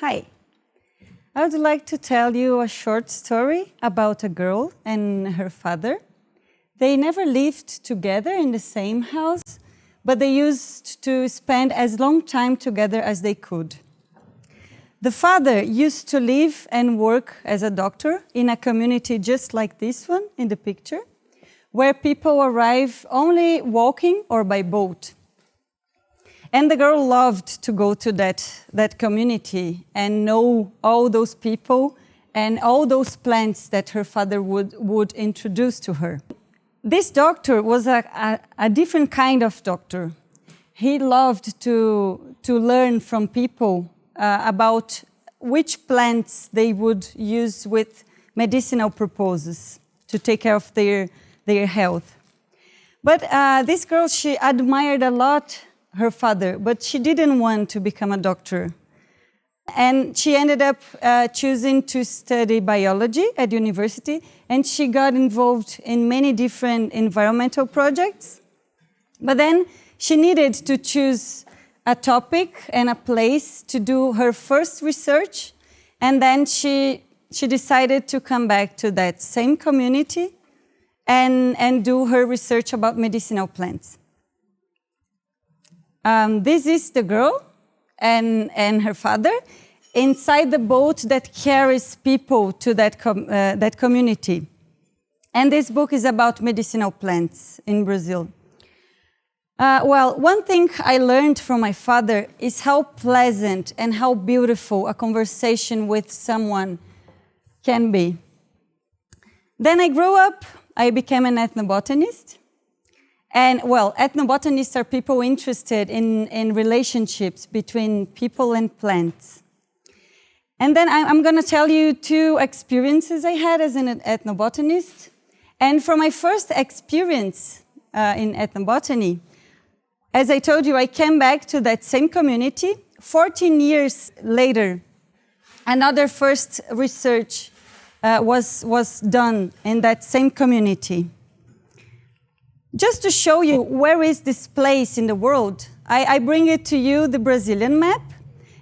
Hi. I would like to tell you a short story about a girl and her father. They never lived together in the same house, but they used to spend as long time together as they could. The father used to live and work as a doctor in a community just like this one in the picture, where people arrive only walking or by boat. And the girl loved to go to that community and know all those people and all those plants that her father would introduce to her. This doctor was a different kind of doctor. He loved to learn from people about which plants they would use with medicinal purposes to take care of their health. But this girl, she admired a lot her father, but she didn't want to become a doctor. And she ended up choosing to study biology at university, and she got involved in many different environmental projects. But then she needed to choose a topic and a place to do her first research, and then she decided to come back to that same community and do her research about medicinal plants. This is the girl and her father inside the boat that carries people to that community. And this book is about medicinal plants in Brazil. Well, one thing I learned from my father is how pleasant and how beautiful a conversation with someone can be. Then I grew up, I became an ethnobotanist. And, well, ethnobotanists are people interested in relationships between people and plants. And then I'm going to tell you two experiences I had as an ethnobotanist. And from my first experience in ethnobotany, as I told you, I came back to that same community. 14 years later, another first research was done in that same community. Just to show you where is this place in the world, I bring it to you, the Brazilian map,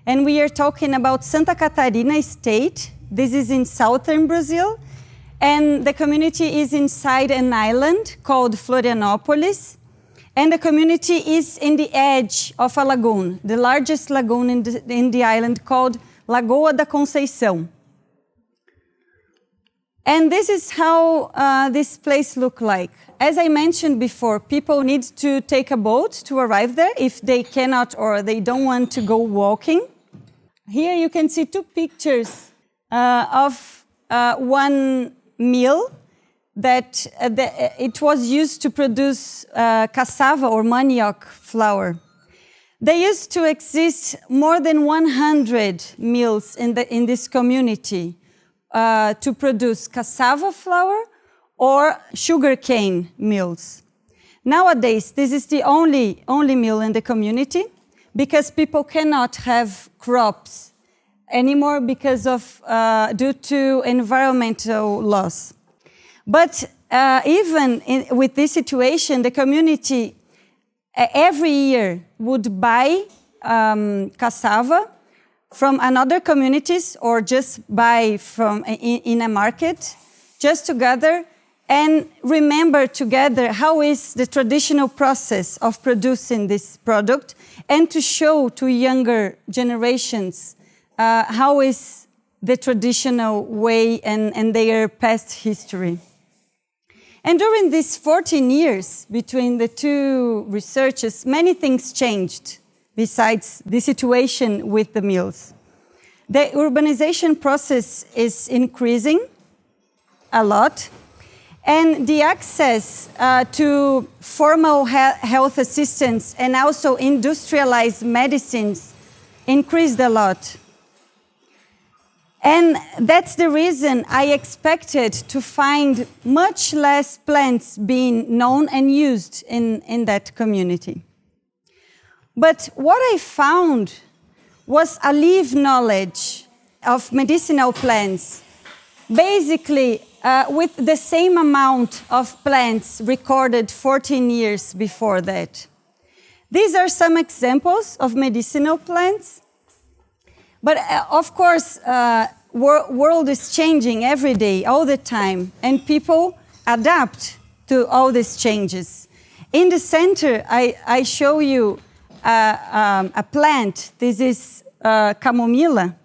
and we are talking about Santa Catarina state. This is in southern Brazil, and the community is inside an island called Florianópolis, and the community is in the edge of a lagoon, the largest lagoon in the island called Lagoa da Conceição. And this is how this place looks like. As I mentioned before, people need to take a boat to arrive there if they cannot or they don't want to go walking. Here you can see two pictures of one mill that it was used to produce cassava or manioc flour. There used to exist more than 100 mills in this community to produce cassava flour or sugarcane mills. Nowadays, this is the only mill in the community because people cannot have crops anymore because of due to environmental laws. But even with this situation, the community every year would buy cassava from another communities or just buy from in a market just to gather and remember together how is the traditional process of producing this product and to show to younger generations how is the traditional way and their past history. And during these 14 years between the two researches, many things changed besides the situation with the mills. The urbanization process is increasing a lot, and the access to formal health assistance and also industrialized medicines increased a lot. And that's the reason I expected to find much less plants being known and used in that community. But what I found was a live knowledge of medicinal plants, basically with the same amount of plants recorded 14 years before that. These are some examples of medicinal plants. But of course, world is changing every day, all the time, and people adapt to all these changes. In the center, I show you a plant. This is chamomilla.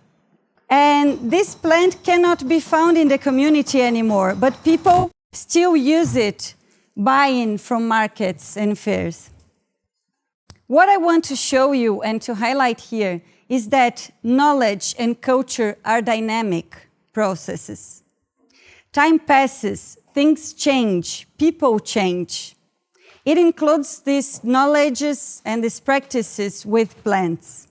And this plant cannot be found in the community anymore, but people still use it, buying from markets and fairs. What I want to show you and to highlight here is that knowledge and culture are dynamic processes. Time passes, things change, people change. It includes these knowledges and these practices with plants.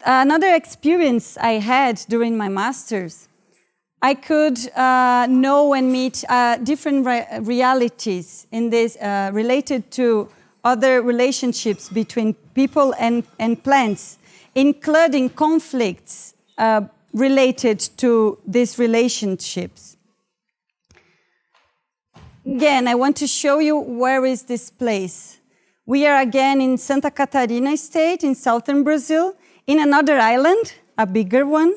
Another experience I had during my master's, I could know and meet different realities in this related to other relationships between people and plants, including conflicts related to these relationships. Again, I want to show you where is this place. We are again in Santa Catarina state in southern Brazil, in another island, a bigger one.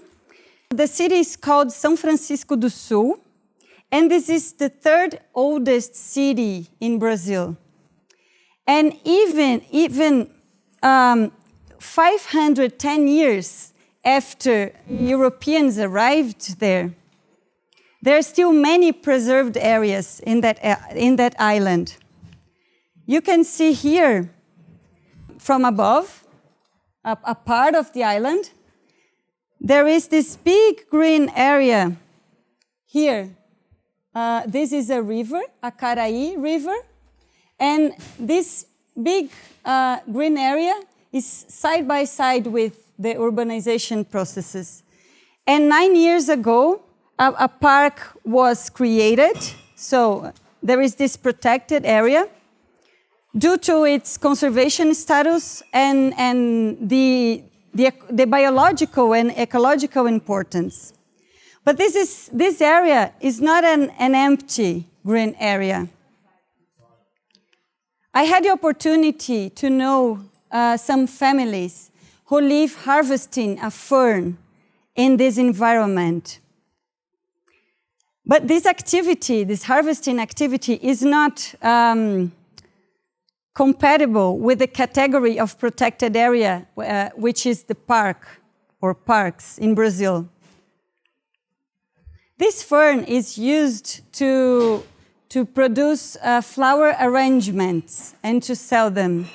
The city is called São Francisco do Sul, and this is the third oldest city in Brazil. And even 510 years after Europeans arrived there, there are still many preserved areas in that island. You can see here from above, a part of the island, there is this big green area here. This is a river, a Caraí River, and this big green area is side by side with the urbanization processes. And 9 years ago, a park was created, so there is this protected area due to its conservation status and the biological and ecological importance. But this area is not an empty green area. I had the opportunity to know some families who live harvesting a fern in this environment. But this activity, this harvesting activity, is not compatible with the category of protected area, which is the park or parks in Brazil. This fern is used to produce flower arrangements and to sell them.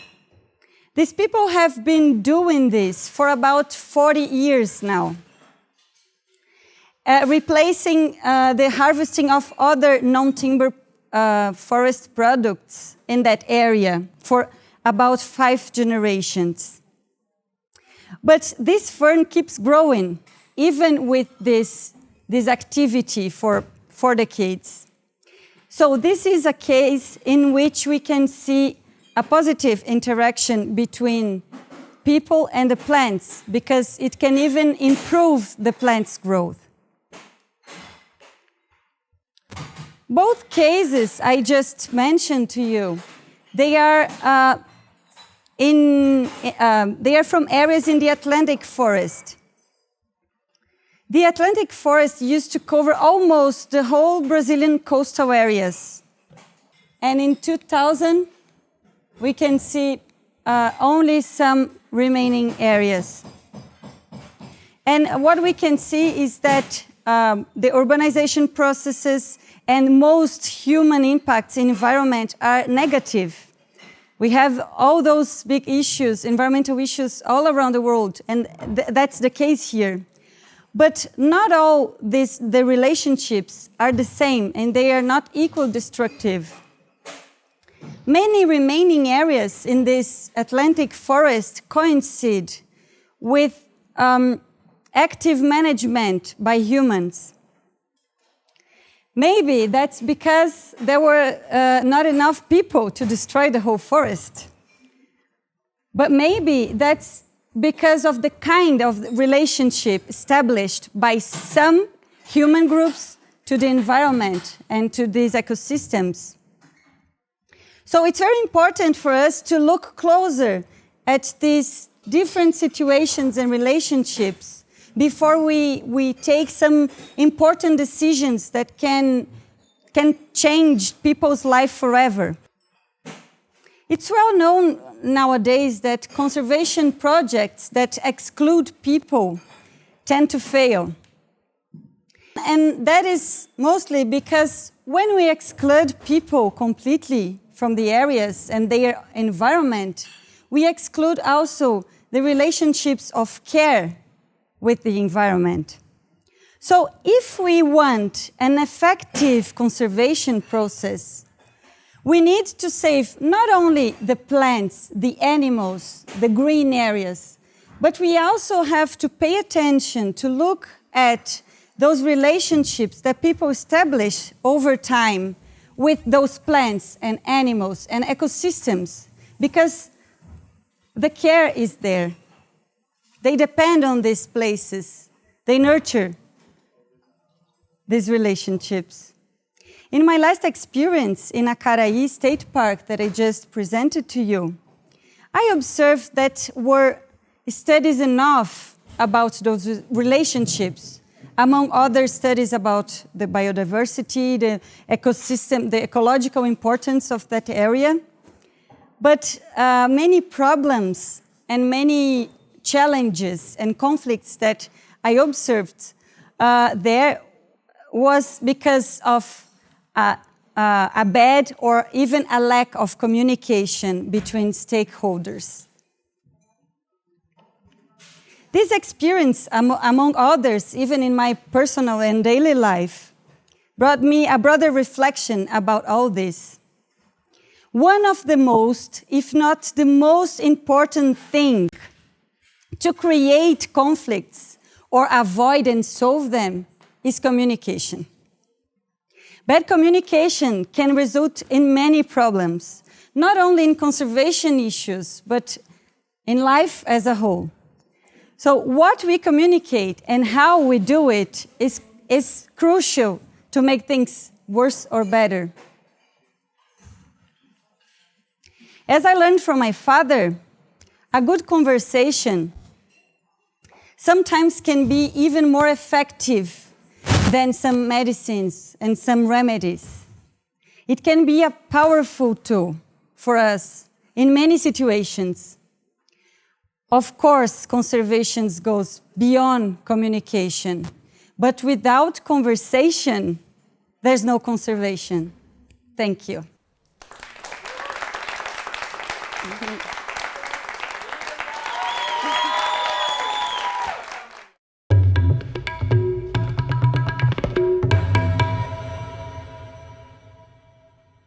These people have been doing this for about 40 years now, replacing the harvesting of other non-timber forest products in that area for about 5 generations. But this fern keeps growing, even with this activity for decades. So this is a case in which we can see a positive interaction between people and the plants, because it can even improve the plant's growth. Both cases I just mentioned to you, they are from areas in the Atlantic forest. The Atlantic forest used to cover almost the whole Brazilian coastal areas. And in 2000, we can see only some remaining areas. And what we can see is that the urbanization processes and most human impacts in environment are negative. We have all those big issues, environmental issues all around the world, and that's the case here. But not all the relationships are the same, and they are not equal destructive. Many remaining areas in this Atlantic forest coincide with active management by humans. Maybe that's because there were not enough people to destroy the whole forest. But maybe that's because of the kind of relationship established by some human groups to the environment and to these ecosystems. So it's very important for us to look closer at these different situations and relationships before we take some important decisions that can change people's life forever. It's well known nowadays that conservation projects that exclude people tend to fail. And that is mostly because when we exclude people completely from the areas and their environment, we exclude also the relationships of care with the environment. So if we want an effective conservation process, we need to save not only the plants, the animals, the green areas, but we also have to pay attention to look at those relationships that people establish over time with those plants and animals and ecosystems, because the care is there. They depend on these places. They nurture these relationships. In my last experience in Acaraí State Park that I just presented to you, I observed that were studies enough about those relationships, among other studies about the biodiversity, the ecosystem, the ecological importance of that area. But many problems and many challenges and conflicts that I observed there was because of a bad or even a lack of communication between stakeholders. This experience, among others, even in my personal and daily life, brought me a broader reflection about all this. One of the most, if not the most important thing to create conflicts or avoid and solve them is communication. Bad communication can result in many problems, not only in conservation issues, but in life as a whole. So what we communicate and how we do it is crucial to make things worse or better. As I learned from my father, a good conversation sometimes can be even more effective than some medicines and some remedies. It can be a powerful tool for us in many situations. Of course, conservation goes beyond communication, but without conversation, there's no conservation. Thank you.